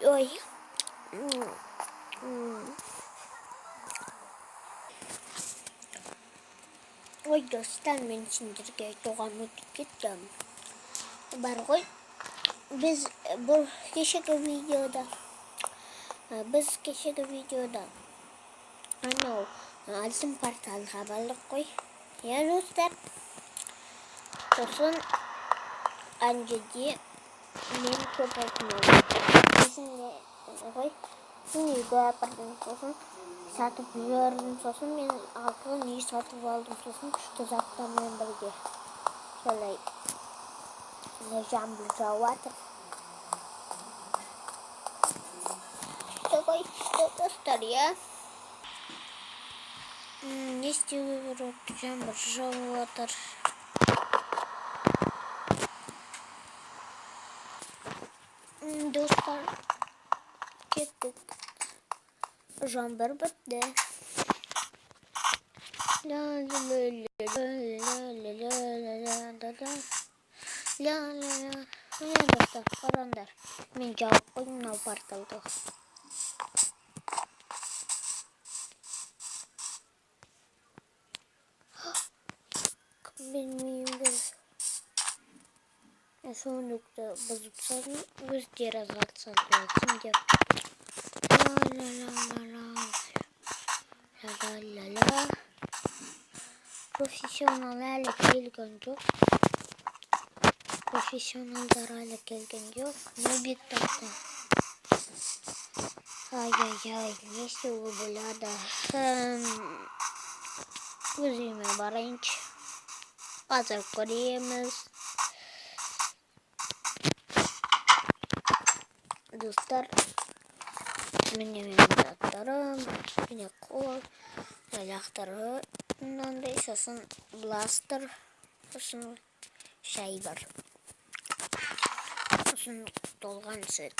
Ой. Ой, достар, мен сендерге айтуған өтіп кеттім. Бар ғой, біз бұл кешегі видеода анау алтын порталға бардық қой. Я, достар. Сосын анжеде мен көп айтын болдым. Есімде ғой, мен үйге апардым, сосын сатып жүрдім, сосын мен алтын үй сатып алдым, сосын күшті заттармен бірге. Солай жаңбыр жауып жатыр. Күшті достар, я. Не істеуге керек, жаңбыр жауып жатыр. Достар, кеттік. Жаңбыр бітті. Достар, қараңдар. Мен жауып қойдым мынау порталды. Білмеймін. Сондықты бұзып салдым, өздері азғатса болсын деп. Профессионал әлі келген жоқ. Профессионалдар әлі келген жоқ. Нөбет тапты. Ай-яй-яй, не істеуге болады? Өзіме барайыншы. Қазір көреміз. Достар, міне менің заттарым, міне қол, аяқтары, мынандай, сосын бластер, сосын шай бар, сосын толған сет.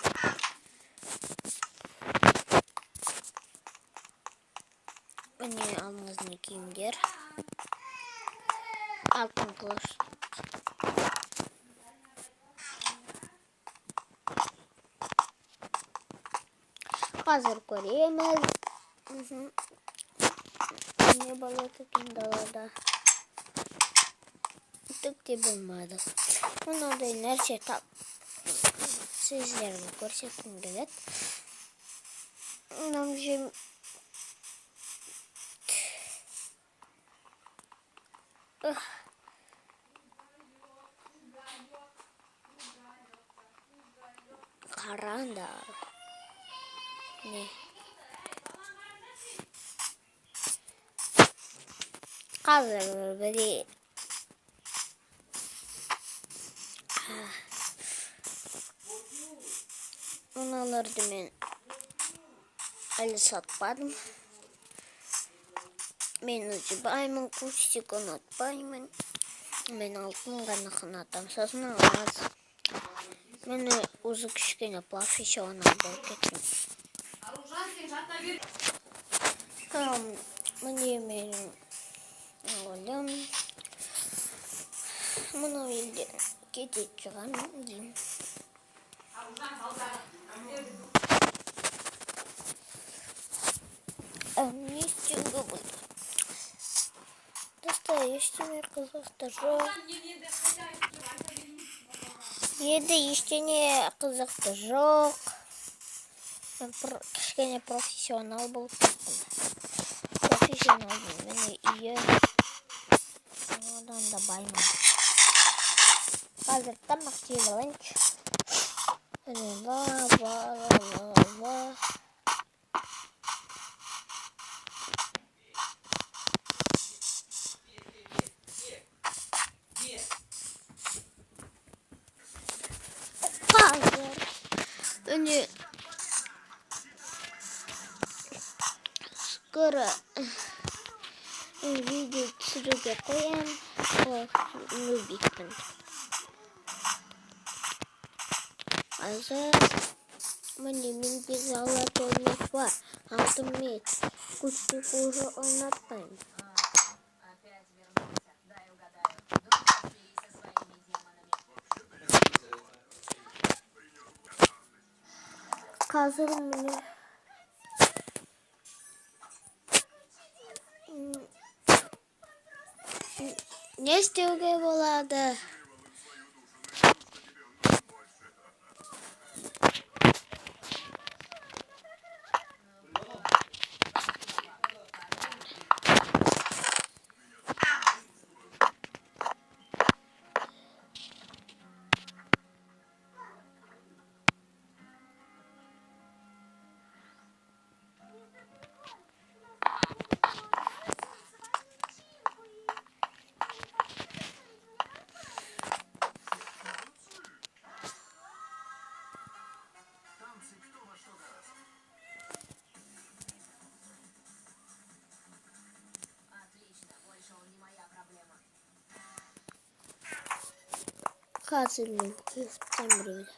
Міне алмазный киімдер, алтын қылыш. Қазір көреміз. Не болады екен далада? Түк те болмады. Мынандай нәрсе сіздерге көрсеткім келеді. Мынау жем қараңдар. Не? Қазір бірі мыналарды мен әлі сатпадым. Мен ұжыбаймын, кустик ұнатпаймын. Мен алтын ғана қынатам, сосын алмаз. Мен өзі кішкене профессионал болып кеттім. Міне менің ойым. Мынау елден кетіп шығамын деймін. Не істеуге болады? Достар, ештеңе қызықты жоқ. Енді ештеңе қызықты жоқ. Кішкене профессионал болып кеттім. Профессионалдың міне үйі. Одан да баймын. Қазір тамақ жеп алайыншы. Ла. Önce skora video түсіруге қоям. Нубикпін. Қазір міне менде золотой меч бар. Алтын меч. Күшті уже ұнатпаймын. Қазір міне не істеуге болады? Қазір мен күйіктен біреуді.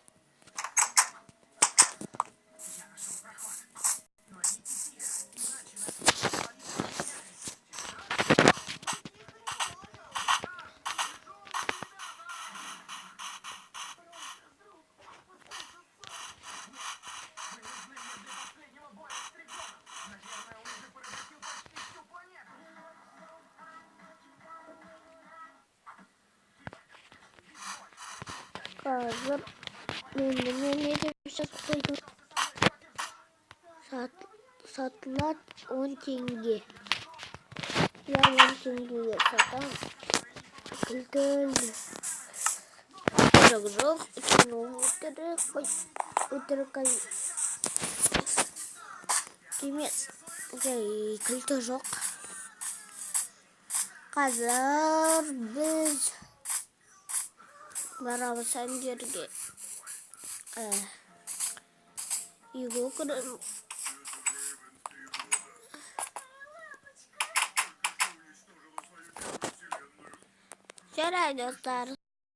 Қазір мен не деп жазып қойдым? Сатылат 10 теңге. Я 10 теңгеге сатам. Кілтілді. Жоқ, өйткені өтірік емес. Кілті жоқ. Қазір біз барамыз әндерге. Үйге кіріп жарайды достар.